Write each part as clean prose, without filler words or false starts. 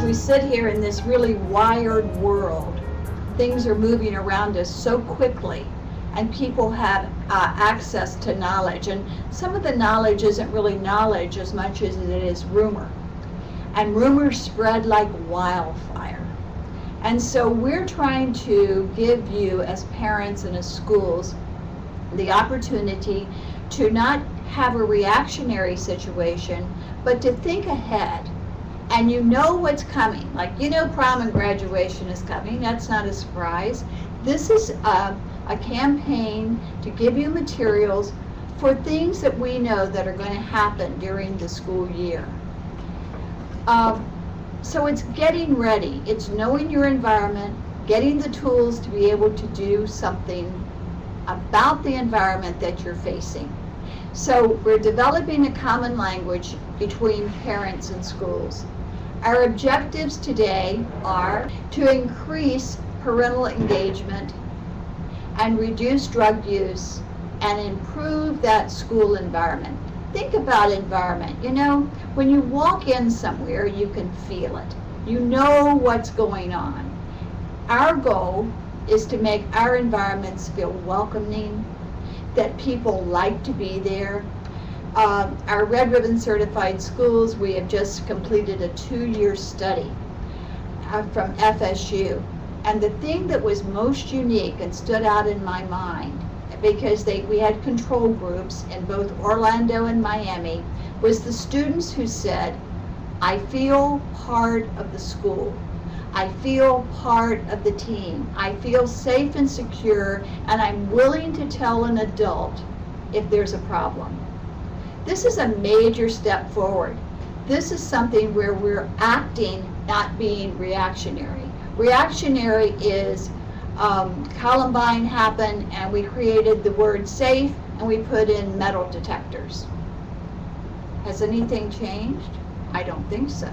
we sit here in this really wired world, things are moving around us so quickly, and people have access to knowledge. And some of the knowledge isn't really knowledge as much as it is rumor. And rumors spread like wildfire. And so we're trying to give you, as parents and as schools, the opportunity to not have a reactionary situation, but to think ahead. And you know what's coming. Like, you know, prom and graduation is coming. That's not a surprise. This is a campaign to give you materials for things that we know that are going to happen during the school year. So it's getting ready. It's knowing your environment, getting the tools to be able to do something about the environment that you're facing. So we're developing a common language between parents and schools. Our objectives today are to increase parental engagement and reduce drug use and improve that school environment. Think about environment. You know, when you walk in somewhere, you can feel it. You know what's going on. Our goal is to make our environments feel welcoming, that people like to be there. Our Red Ribbon Certified Schools, we have just completed a 2-year study from FSU. And the thing that was most unique and stood out in my mind, because we had control groups in both Orlando and Miami, was the students who said, I feel part of the school. I feel part of the team. I feel safe and secure, and I'm willing to tell an adult if there's a problem. This is a major step forward. This is something where we're acting, not being reactionary. Reactionary is Columbine happened and we created the word safe and we put in metal detectors. Has anything changed? I don't think so.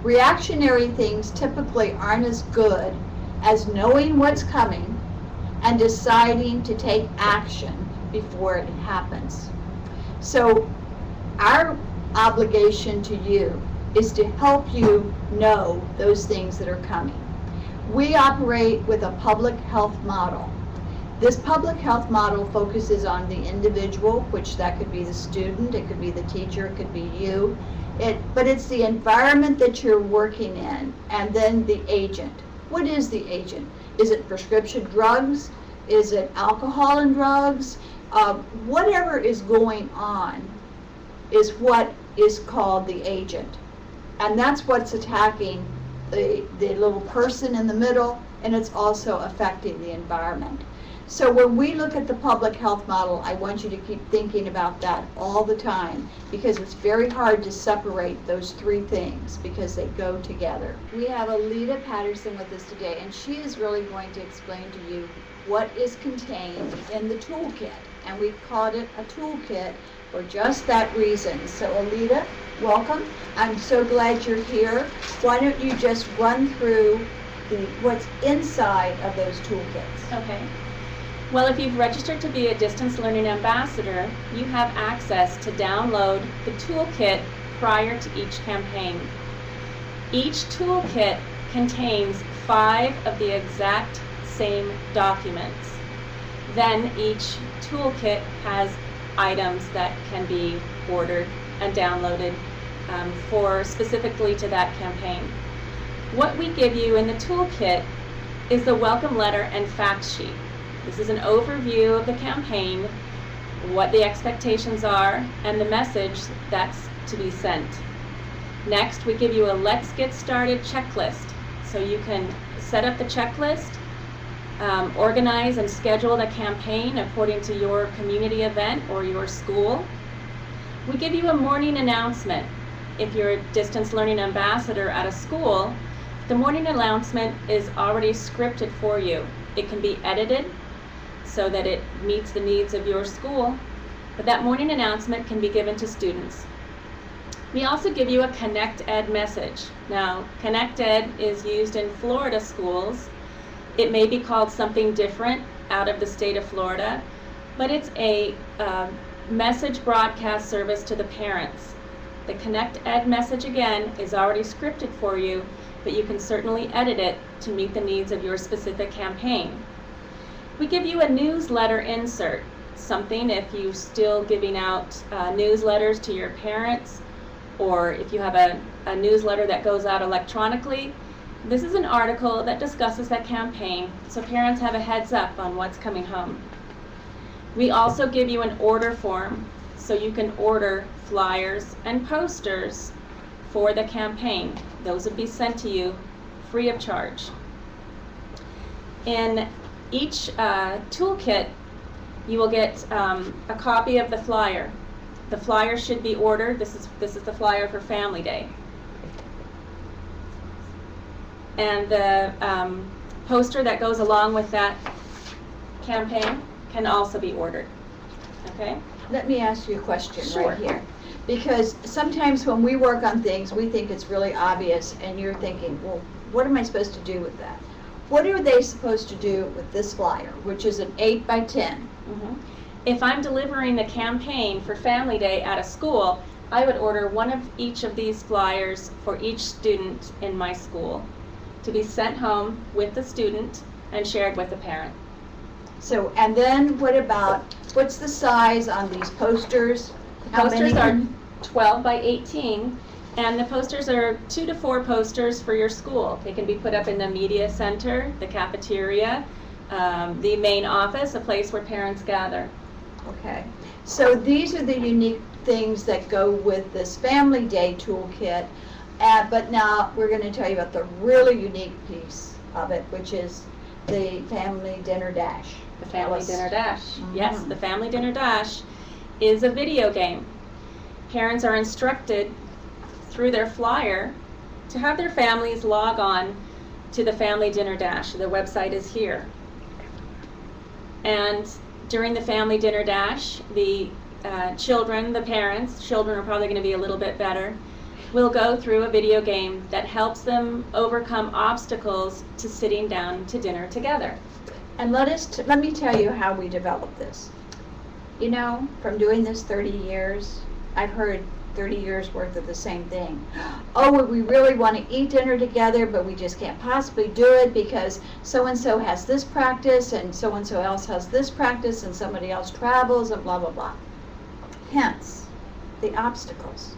Reactionary things typically aren't as good as knowing what's coming and deciding to take action before it happens. So our obligation to you is to help you know those things that are coming. We operate with a public health model. This public health model focuses on the individual, which that could be the student, it could be the teacher, it could be you. But it's the environment that you're working in, and then the agent. What is the agent? Is it prescription drugs? Is it alcohol and drugs? Whatever is going on is what is called the agent. And that's what's attacking the little person in the middle, and it's also affecting the environment. So when we look at the public health model, I want you to keep thinking about that all the time, because it's very hard to separate those three things because they go together. We have Alita Patterson with us today, and she is really going to explain to you what is contained in the toolkit. And we've called it a toolkit for just that reason. So Alita, welcome. I'm so glad you're here. Why don't you just run through what's inside of those toolkits? Okay. Well, if you've registered to be a distance learning ambassador, you have access to download the toolkit prior to each campaign. Each toolkit contains 5 of the exact same documents. Then each toolkit has items that can be ordered and downloaded for specifically to that campaign. What we give you in the toolkit is the welcome letter and fact sheet. This is an overview of the campaign, what the expectations are, and the message that's to be sent. Next, we give you a Let's Get Started checklist, so you can set up the checklist, organize and schedule the campaign according to your community event or your school. We give you a morning announcement. If you're a distance learning ambassador at a school, the morning announcement is already scripted for you. It can be edited so that it meets the needs of your school, but that morning announcement can be given to students. We also give you a Connect Ed message. Now, Connect Ed is used in Florida schools. It may be called something different out of the state of Florida, but it's a message broadcast service to the parents. The Connect Ed message, again, is already scripted for you, but you can certainly edit it to meet the needs of your specific campaign. We give you a newsletter insert, something if you're still giving out newsletters to your parents, or if you have a newsletter that goes out electronically. This is an article that discusses that campaign, so parents have a heads up on what's coming home. We also give you an order form, so you can order flyers and posters for the campaign. Those would be sent to you free of charge. In each toolkit, you will get a copy of the flyer. The flyer should be ordered. This is the flyer for Family Day. And the poster that goes along with that campaign can also be ordered. Okay? Let me ask you a question Sure. right here. Because sometimes when we work on things, we think it's really obvious, and you're thinking, well, what am I supposed to do with that? What are they supposed to do with this flyer, which is an 8 by 10? Mhm. If I'm delivering the campaign for Family Day at a school, I would order one of each of these flyers for each student in my school to be sent home with the student and shared with the parent. So, and then what's the size on these posters? How Posters many? are 12 by 18, and the posters are 2 to 4 posters for your school. They can be put up in the media center, the cafeteria, the main office, a place where parents gather. Okay. So these are the unique things that go with this Family Day toolkit. But now we're going to tell you about the really unique piece of it, which is the Family Dinner Dash. The Family Alice. Dinner Dash. Mhm. Yes, the Family Dinner Dash is a video game. Parents are instructed through their flyer to have their families log on to the Family Dinner Dash. The website is here. And during the Family Dinner Dash, the children are probably going to be a little bit better, will go through a video game that helps them overcome obstacles to sitting down to dinner together. And let me tell you how we developed this. You know, from doing this 30 years, I've heard 30 years worth of the same thing. Oh, we really want to eat dinner together, but we just can't possibly do it because so-and-so has this practice and so-and-so else has this practice and somebody else travels and blah, blah, blah. Hence, the obstacles.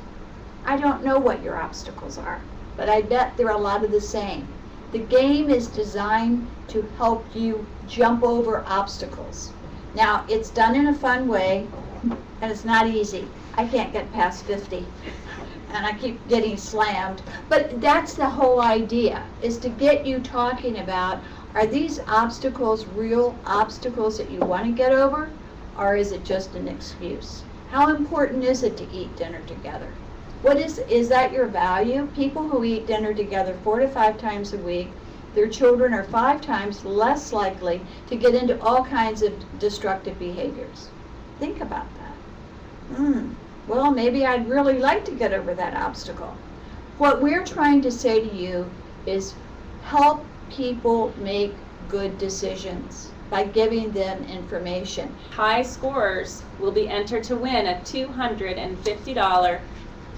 I don't know what your obstacles are, but I bet they're a lot of the same. The game is designed to help you jump over obstacles. Now, it's done in a fun way, and it's not easy. I can't get past 50, and I keep getting slammed. But that's the whole idea, is to get you talking about, are these obstacles real obstacles that you want to get over, or is it just an excuse? How important is it to eat dinner together? Is that your value? People who eat dinner together 4 to 5 times a week, their children are 5 times less likely to get into all kinds of destructive behaviors. Think about that. Well, maybe I'd really like to get over that obstacle. What we're trying to say to you is help people make good decisions by giving them information. High scorers will be entered to win a $250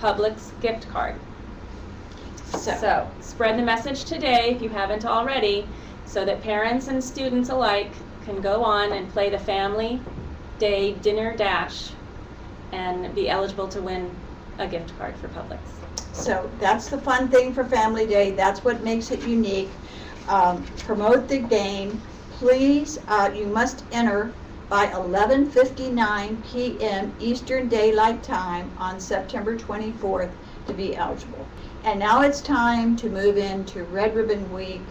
Publix gift card. So spread the message today if you haven't already, so that parents and students alike can go on and play the Family Day Dinner Dash and be eligible to win a gift card for Publix. So that's the fun thing for Family Day. That's what makes it unique. Promote the game. Please, you must enter by 11:59 p.m. Eastern Daylight Time on September 24th to be eligible. And now it's time to move into Red Ribbon Week,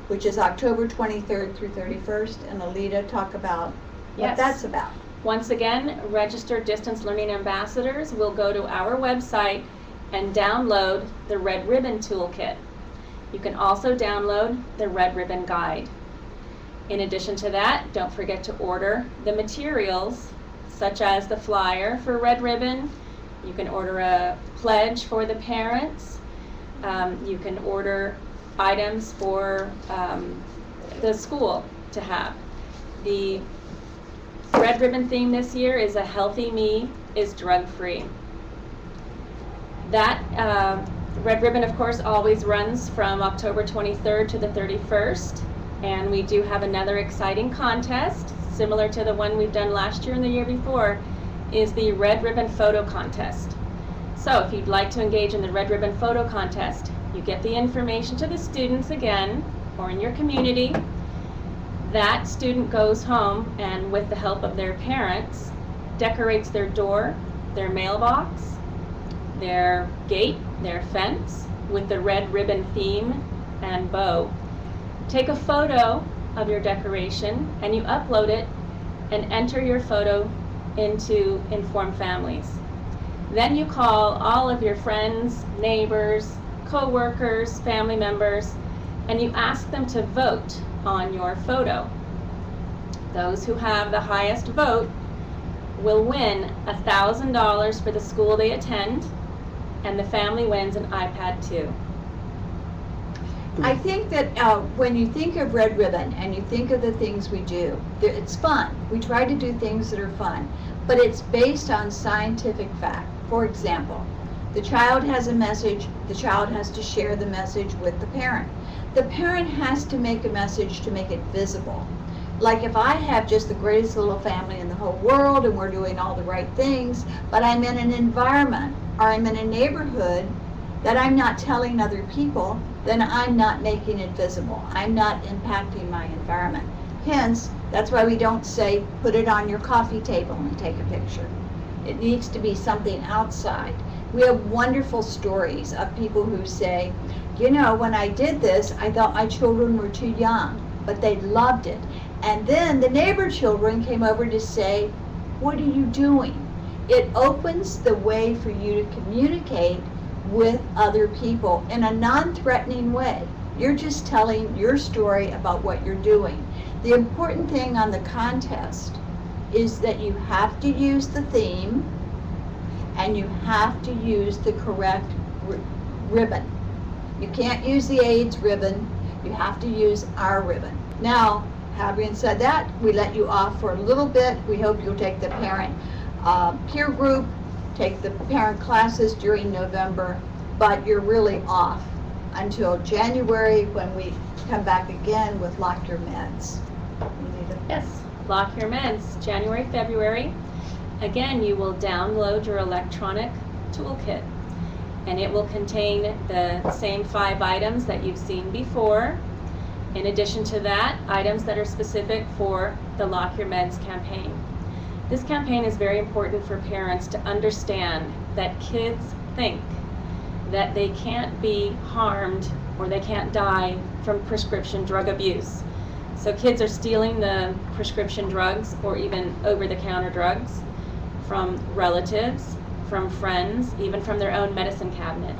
which is October 23rd through 31st. And Alita, talk about what that's about. Once again, registered distance learning ambassadors will go to our website and download the Red Ribbon Toolkit. You can also download the Red Ribbon Guide. In addition to that, don't forget to order the materials, such as the flyer for Red Ribbon. You can order a pledge for the parents. You can order items for the school to have. The Red Ribbon theme this year is A Healthy Me is Drug-Free. That Red Ribbon, of course, always runs from October 23rd to the 31st, and we do have another exciting contest, similar to the one we've done last year and the year before, is the Red Ribbon Photo Contest. So if you'd like to engage in the Red Ribbon Photo Contest, you get the information to the students again, or in your community. That student goes home and, with the help of their parents, decorates their door, their mailbox, their gate, their fence with the red ribbon theme and bow. Take a photo of your decoration and you upload it and enter your photo into Inform Families. Then you call all of your friends, neighbors, co-workers, family members, and you ask them to vote on your photo. Those who have the highest vote will win $1,000 for the school they attend, and the family wins an iPad too. I think that when you think of Red Ribbon and you think of the things we do, it's fun. We try to do things that are fun, but it's based on scientific fact. For example, the child has a message, the child has to share the message with the parent. The parent has to make a message to make it visible. Like if I have just the greatest little family in the whole world and we're doing all the right things, but I'm in an environment or I'm in a neighborhood that I'm not telling other people, then I'm not making it visible. I'm not impacting my environment. Hence, that's why we don't say, put it on your coffee table and take a picture. It needs to be something outside. We have wonderful stories of people who say, you know, when I did this, I thought my children were too young, but they loved it. And then the neighbor children came over to say, what are you doing? It opens the way for you to communicate with other people in a non-threatening way. You're just telling your story about what you're doing. The important thing on the contest is that you have to use the theme and you have to use the correct ribbon. You can't use the AIDS ribbon, you have to use our ribbon. Now, having said that, we let you off for a little bit. We hope you'll take the parent peer group, take the parent classes during November, but you're really off until January when we come back again with Lock Your Meds. Yes, Lock Your Meds, January, February. Again, you will download your electronic toolkit, and it will contain the same 5 items that you've seen before. In addition to that, items that are specific for the Lock Your Meds campaign. This campaign is very important for parents to understand that kids think that they can't be harmed or they can't die from prescription drug abuse. So kids are stealing the prescription drugs or even over-the-counter drugs from relatives, from friends, even from their own medicine cabinet.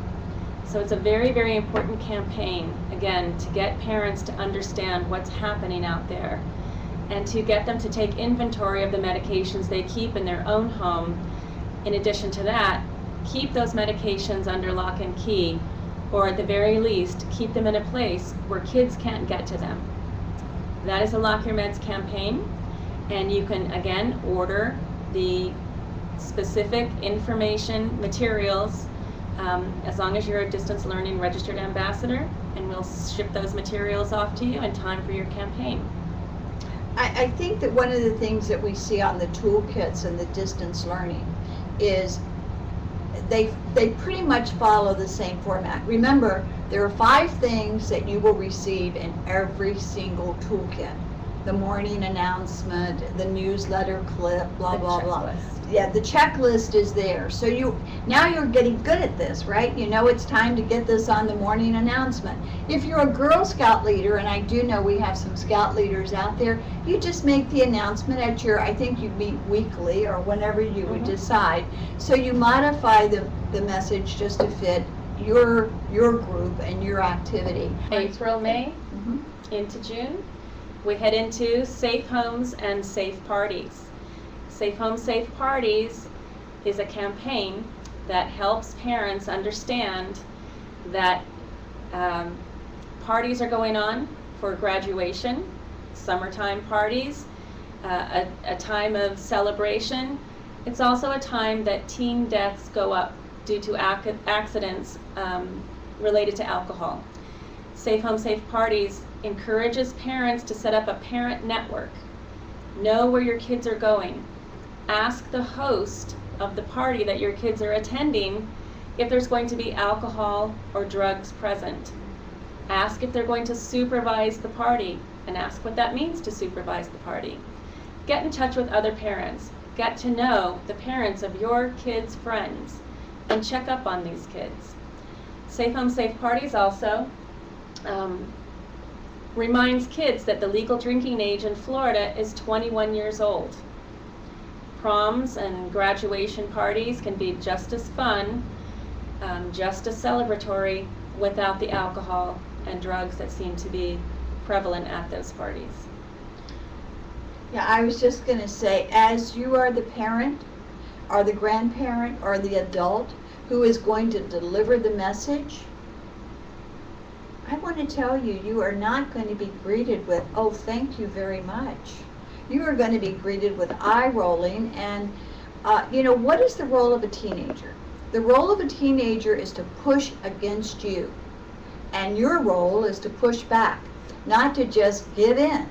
So it's a very, very important campaign, again, to get parents to understand what's happening out there and to get them to take inventory of the medications they keep in their own home. In addition to that, keep those medications under lock and key, or at the very least, keep them in a place where kids can't get to them. That is a Lock Your Meds campaign, and you can, again, order the specific information materials as long as you're a distance learning registered ambassador, and we'll ship those materials off to you in time for your campaign. I think that one of the things that we see on the toolkits and the distance learning is they pretty much follow the same format. Remember, there are 5 things that you will receive in every single toolkit. The morning announcement, the newsletter clip, blah, blah, blah. Yeah, the checklist is there. So now you're getting good at this, right? You know it's time to get this on the morning announcement. If you're a Girl Scout leader, and I do know we have some Scout leaders out there, you just make the announcement at your, I think you meet weekly or whenever you would decide. So you modify the message just to fit your group and your activity. April, May, into June, we head into Safe Homes and Safe Parties. Safe Homes, Safe Parties is a campaign that helps parents understand that parties are going on for graduation, summertime parties, a time of celebration. It's also a time that teen deaths go up due to accidents related to alcohol. Safe Home, Safe Parties encourages parents to set up a parent network. Know where your kids are going. Ask the host of the party that your kids are attending if there's going to be alcohol or drugs present. Ask if they're going to supervise the party, and ask what that means to supervise the party. Get in touch with other parents. Get to know the parents of your kids' friends and check up on these kids. Safe Home, Safe Parties also reminds kids that the legal drinking age in Florida is 21 years old. Proms and graduation parties can be just as fun, just as celebratory without the alcohol and drugs that seem to be prevalent at those parties. Yeah, I was just going to say, as you are the parent or the grandparent or the adult who is going to deliver the message, I want to tell you, you are not going to be greeted with, oh, thank you very much. You are going to be greeted with eye rolling. And, what is the role of a teenager? The role of a teenager is to push against you. And your role is to push back, not to just give in.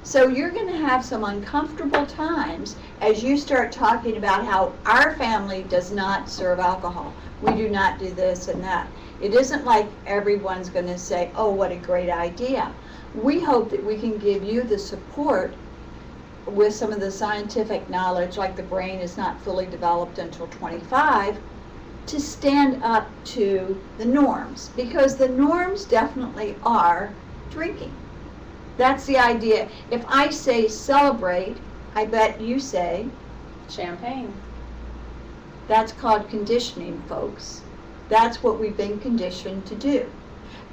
So you're going to have some uncomfortable times as you start talking about how our family does not serve alcohol. We do not do this and that. It isn't like everyone's going to say, oh, what a great idea. We hope that we can give you the support with some of the scientific knowledge, like the brain is not fully developed until 25, to stand up to the norms. Because the norms definitely are drinking. That's the idea. If I say celebrate, I bet you say champagne. That's called conditioning, folks. That's what we've been conditioned to do.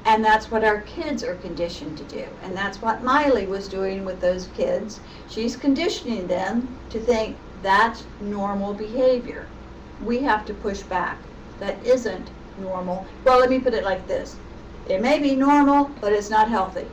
And that's what our kids are conditioned to do. And that's what Miley was doing with those kids. She's conditioning them to think that's normal behavior. We have to push back. That isn't normal. Well, let me put it like this. It may be normal, but it's not healthy.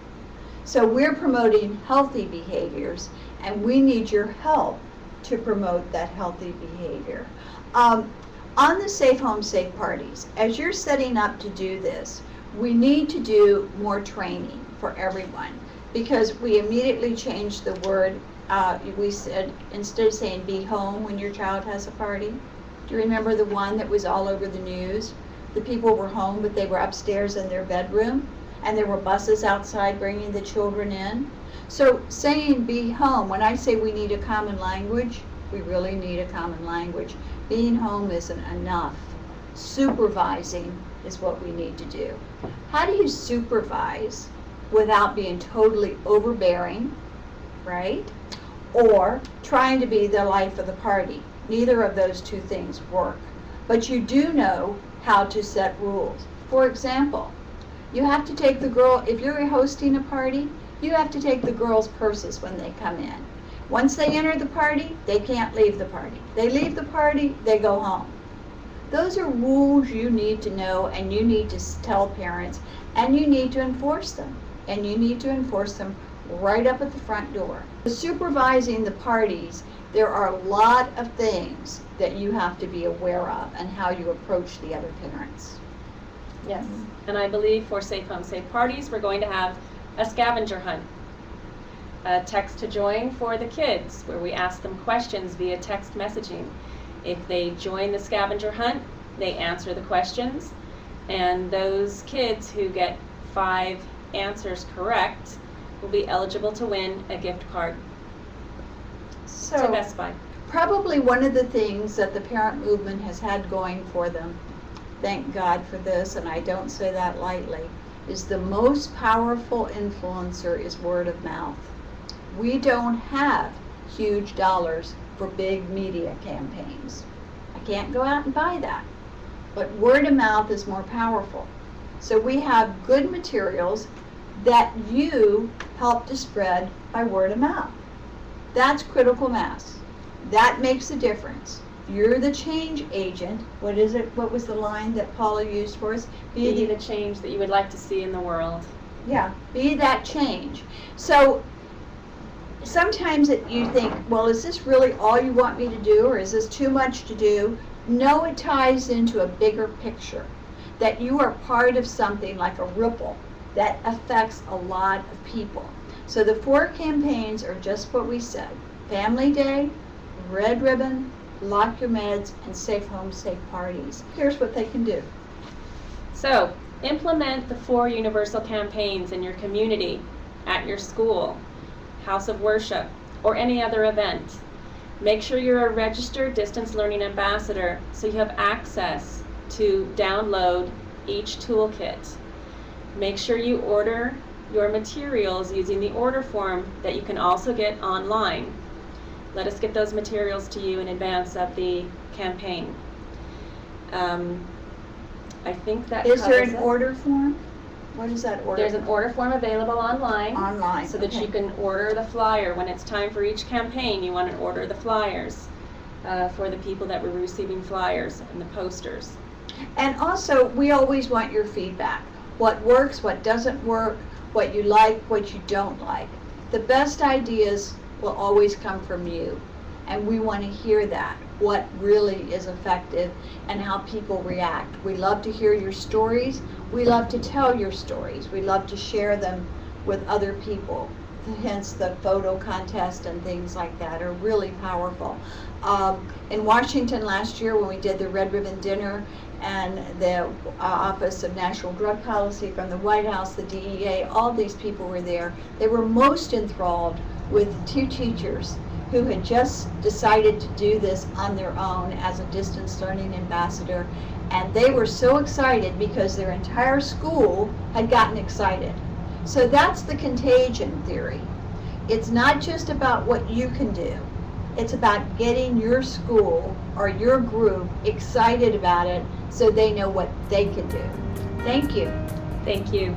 So we're promoting healthy behaviors, and we need your help to promote that healthy behavior. On the Safe Home, Safe Parties, as you're setting up to do this, we need to do more training for everyone, because we immediately changed the word. We said, instead of saying be home when your child has a party, do you remember the one that was all over the news? The people were home, but they were upstairs in their bedroom, and there were buses outside bringing the children in. So saying be home, when I say we need a common language, we really need a common language. Being home isn't enough. Supervising is what we need to do. How do you supervise without being totally overbearing, right? Or trying to be the life of the party? Neither of those two things work. But you do know how to set rules. For example, you have to take the girl, if you're hosting a party, you have to take the girls' purses when they come in. Once they enter the party, they can't leave the party. They leave the party, they go home. Those are rules you need to know, and you need to tell parents, and you need to enforce them. And you need to enforce them right up at the front door. Supervising the parties, there are a lot of things that you have to be aware of and how you approach the other parents. Yes, and I believe for Safe Home, Safe Parties, we're going to have a scavenger hunt. A text to join for the kids, where we ask them questions via text messaging. If they join the scavenger hunt, they answer the questions, and those kids who get 5 answers correct will be eligible to win a gift card to Best Buy. Probably one of the things that the parent movement has had going for them, thank God for this, and I don't say that lightly, is the most powerful influencer is word of mouth. We don't have huge dollars for big media campaigns. I can't go out and buy that. But word of mouth is more powerful. So we have good materials that you help to spread by word of mouth. That's critical mass. That makes a difference. You're the change agent. What is it? What was the line that Paula used for us? Be the change that you would like to see in the world. Yeah, be that change. So sometimes you think, well, is this really all you want me to do, or is this too much to do? know it ties into a bigger picture, that you are part of something like a ripple that affects a lot of people. So the 4 campaigns are just what we said: Family Day, Red Ribbon, Lock Your Meds, and Safe Home, Safe Parties. Here's what they can do. So, implement the 4 universal campaigns in your community, at your school, house of worship, or any other event. Make sure you're a registered distance learning ambassador so you have access to download each toolkit. Make sure you order your materials using the order form that you can also get online. Let us get those materials to you in advance of the campaign. I think that Is there an covers it. order form? What is that order? There's an order form available online. Online, So that okay. you can order the flyer. When it's time for each campaign, you want to order the flyers for the people that were receiving flyers and the posters. And also, we always want your feedback. What works, what doesn't work, what you like, what you don't like. The best ideas will always come from you. And we want to hear that, what really is effective and how people react. We love to hear your stories. We love to tell your stories. We love to share them with other people. Hence the photo contest and things like that are really powerful. In Washington last year when we did the Red Ribbon Dinner and the Office of National Drug Policy from the White House, the DEA, all these people were there. They were most enthralled with 2 teachers who had just decided to do this on their own as a distance learning ambassador. And they were so excited because their entire school had gotten excited. So that's the contagion theory. It's not just about what you can do. It's about getting your school or your group excited about it so they know what they can do. Thank you. Thank you.